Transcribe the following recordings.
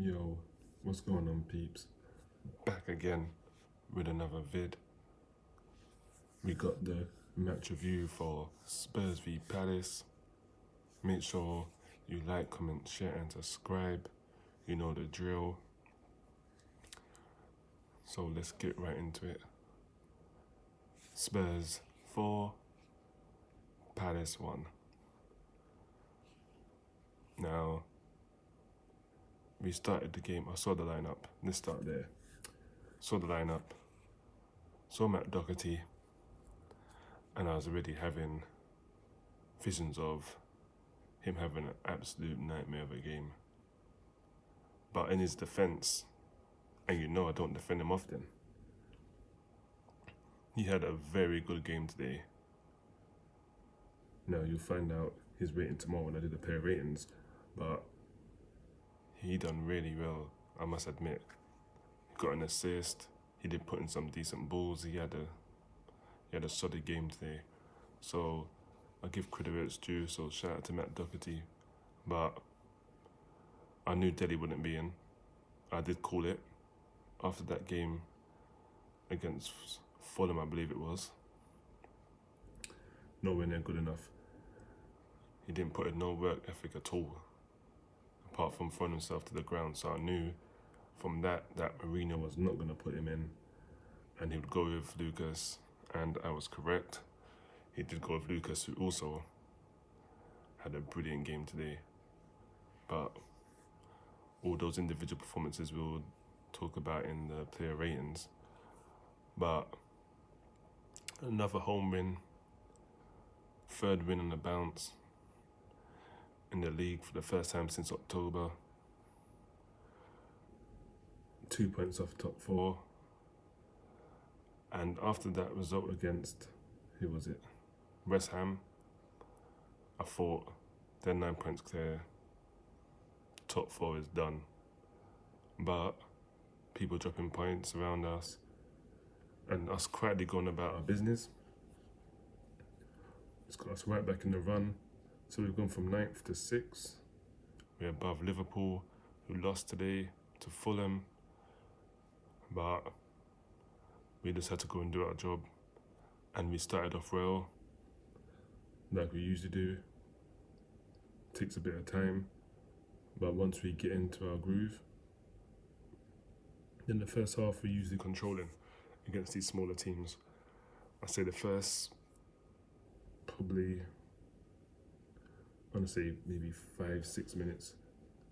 Yo, what's going on, peeps? Back again with another vid. We got the match review for Spurs v Palace. Make sure you like, comment, share and subscribe. You know the drill. So let's get right into it. Spurs 4, Palace 1. Now, we started the game. I saw the lineup. Let's start there. Saw the lineup. Saw Matt Doherty. And I was already having visions of him having an absolute nightmare of a game. But in his defence, and you know I don't defend him often, he had a very good game today. Now you'll find out his rating tomorrow when I do the player ratings, but he done really well, I must admit. He got an assist, he did put in some decent balls, he had a solid game today. So I give credit where it's due, so shout out to Matt Doherty. But I knew Dele wouldn't be in. I did call it after that game against Fulham, I believe it was. Nowhere near good enough. He didn't put in no work ethic at all, apart from throwing himself to the ground. So I knew from that Mourinho was not going to put him in and he would go with Lucas, and I was correct. He did go with Lucas, who also had a brilliant game today. But all those individual performances we'll talk about in the player ratings. But another home win, third win on the bounce in the league for the first time since October. 2 points off top 4. And after that result against, who was it? West Ham, I thought they're 9 points clear. Top 4 is done. But people dropping points around us and us quietly going about our business. It's got us right back in the run. So we've gone from 9th to 6th. We're above Liverpool, who lost today to Fulham. But we just had to go and do our job. And we started off well, like we usually do. Takes a bit of time. But once we get into our groove, then the first half we're usually controlling against these smaller teams. I say the first, probably, I want to say maybe 5-6 minutes,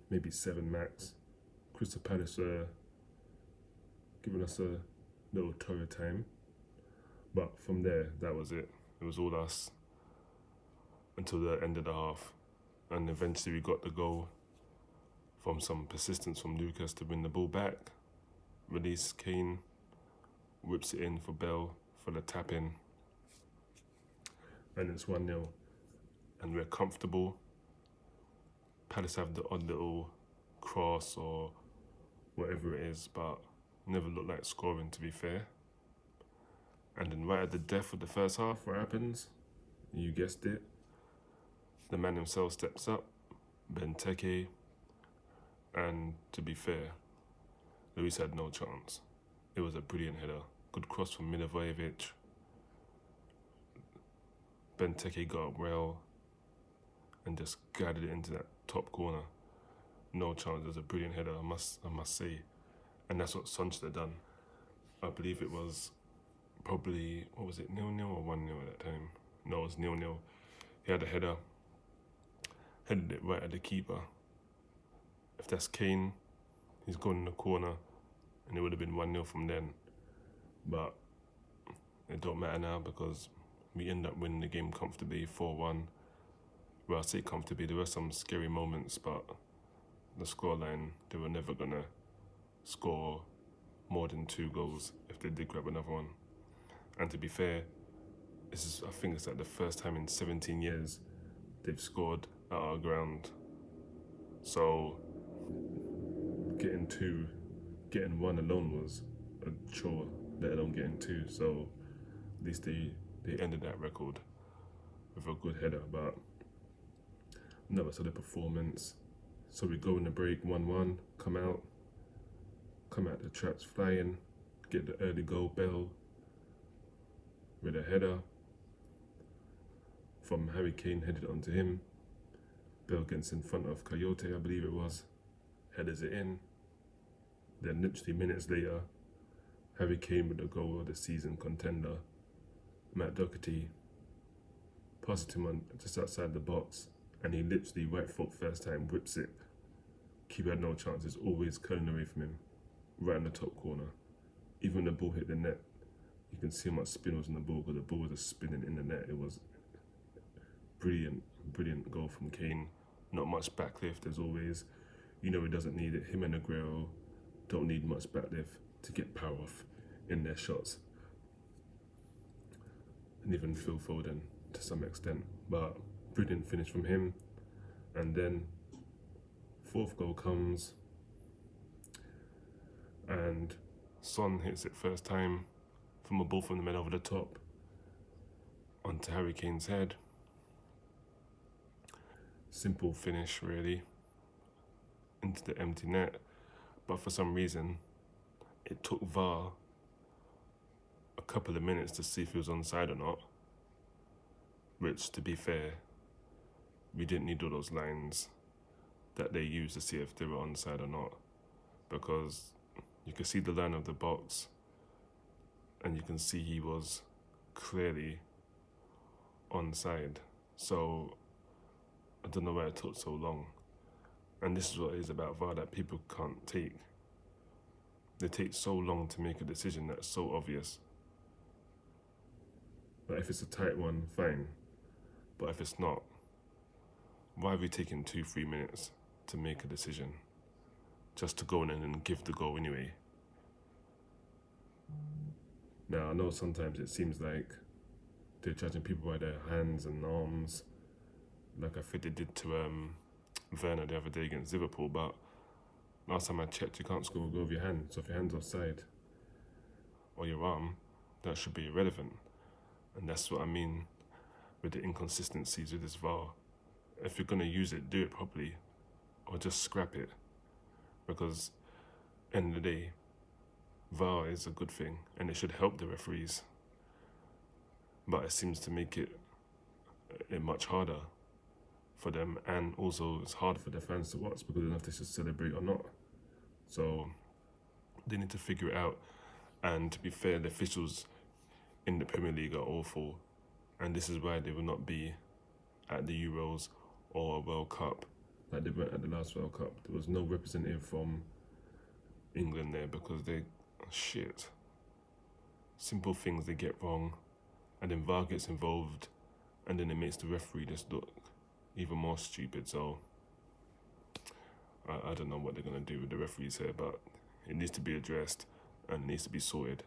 maybe 7 max. Crystal Palace giving us a little torrid time. But from there, that was it. It was all us until the end of the half. And eventually we got the goal from some persistence from Lucas to win the ball back. Release KANE, whips it in for BALE for the tap in. And it's 1-0. And we're comfortable. Palace have the odd little cross or whatever it is, but never looked like scoring, to be fair. And then right at the death of the first half, what happens? You guessed it. The man himself steps up, Benteke, and to be fair, Luis had no chance. It was a brilliant header. Good cross from Milivojevic. Benteke got up well and just guided it into that top corner. No chance. It was a brilliant header, I must say. And that's what Son should have done. I believe it was probably, what was it, 0-0 or 1-0 at that time? No, it was 0-0. He had a header, headed it right at the keeper. If that's KANE, he's gone in the corner, and it would have been 1-0 from then. But it don't matter now because we end up winning the game comfortably, 4-1. Well, I say comfortably, there were some scary moments, but the scoreline, they were never going to score more than 2 goals if they did grab another one. And to be fair, I think it's like the first time in 17 years they've scored at our ground. So getting 1 alone was a chore, let alone getting 2. So at least they ended that record with a good header. But another solid performance. So we go in the break 1-1, come out the traps flying, get the early goal. BALE with a header from Harry Kane, headed onto him. BALE gets in front of Coyote, I believe it was, headers it in. Then literally minutes later, Harry Kane with the goal of the season contender. Matt Doherty passes him on just outside the box, and he literally right foot first time whips it. Keeper had no chance, it's always curling away from him, right in the top corner. Even when the ball hit the net, you can see how much spin was in the ball, because the ball was just spinning in the net. It was brilliant goal from Kane. Not much backlift as always. You know he doesn't need it. Him and Aguero don't need much backlift to get power off in their shots. And even Phil Foden to some extent. But brilliant finish from him. And then fourth goal comes, and Son hits it first time from a ball from the middle over the top onto Harry Kane's head. Simple finish really, into the empty net, but for some reason it took VAR a couple of minutes to see if he was onside or not, which, to be fair, we didn't need all those lines that they used to see if they were onside or not, because you can see the line of the box and you can see he was clearly onside. So I don't know why it took so long. And this is what it is about VAR that people can't take. They take so long to make a decision that's so obvious. But if it's a tight one, fine. But if it's not, why are we taking 2-3 minutes to make a decision? Just to go in and give the goal anyway. Now, I know sometimes it seems like they're judging people by their hands and arms, like I think they did to Werner the other day against Liverpool, but last time I checked, you can't score a goal with your hand. So if your hand's offside or your arm, that should be irrelevant. And that's what I mean with the inconsistencies with this VAR. If you're going to use it, do it properly, or just scrap it. Because end of the day, VAR is a good thing and it should help the referees. But it seems to make it much harder for them, and also it's hard for the fans to watch because they don't know if they should celebrate or not. So they need to figure it out. And to be fair, the officials in the Premier League are awful, and this is why they will not be at the Euros or World Cup like they weren't at the last World Cup. There was no representative from England there because they shit. Simple things they get wrong, and then VAR gets involved, and then it makes the referee just look even more stupid. So I don't know what they're going to do with the referees here, but it needs to be addressed and it needs to be sorted,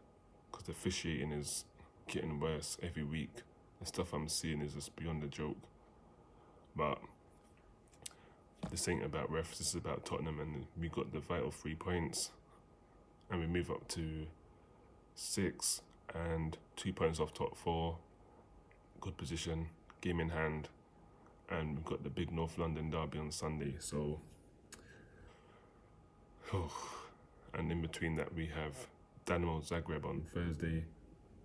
because the officiating is getting worse every week. The stuff I'm seeing is just beyond a joke. But this ain't about refs, this is about Tottenham, and we got the vital 3 points, and we move up to 6 and 2 points off top 4. Good position, game in hand, and we've got the big North London derby on Sunday. So, and in between that we have Dynamo Zagreb on Thursday,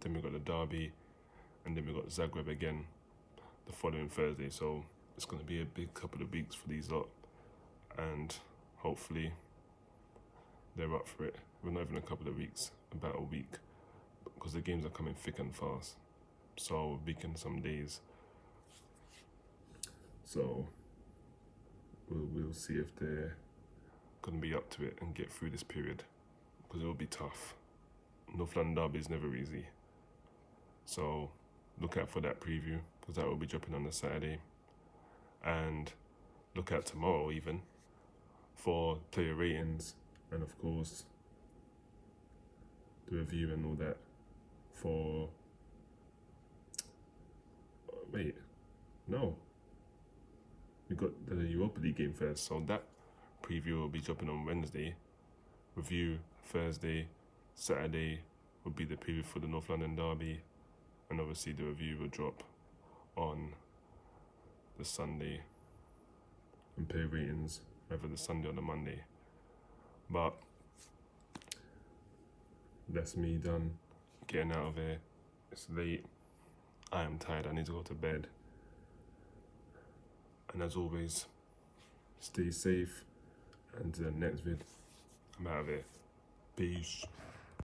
then we've got the derby, and then we've got Zagreb again the following Thursday. So it's going to be a big couple of weeks for these lot, and hopefully they're up for it. We're not even a couple of weeks, about a week, because the games are coming thick and fast. So a week and some days. So we'll see if they're going to be up to it and get through this period, because it will be tough. North London derby is never easy. So look out for that preview, because that will be dropping on a Saturday. And look out tomorrow even for player ratings, and of course the review and all that for... Wait, no. We got the Europa League game first, so that preview will be dropping on Wednesday. Review Thursday. Saturday will be the preview for the North London derby, and obviously the review will drop on the Sunday, and player ratings either the Sunday or the Monday. But that's me done getting out of here. It's late. I am tired. I need to go to bed. And as always, stay safe. And to the next vid, I'm out of here. Peace.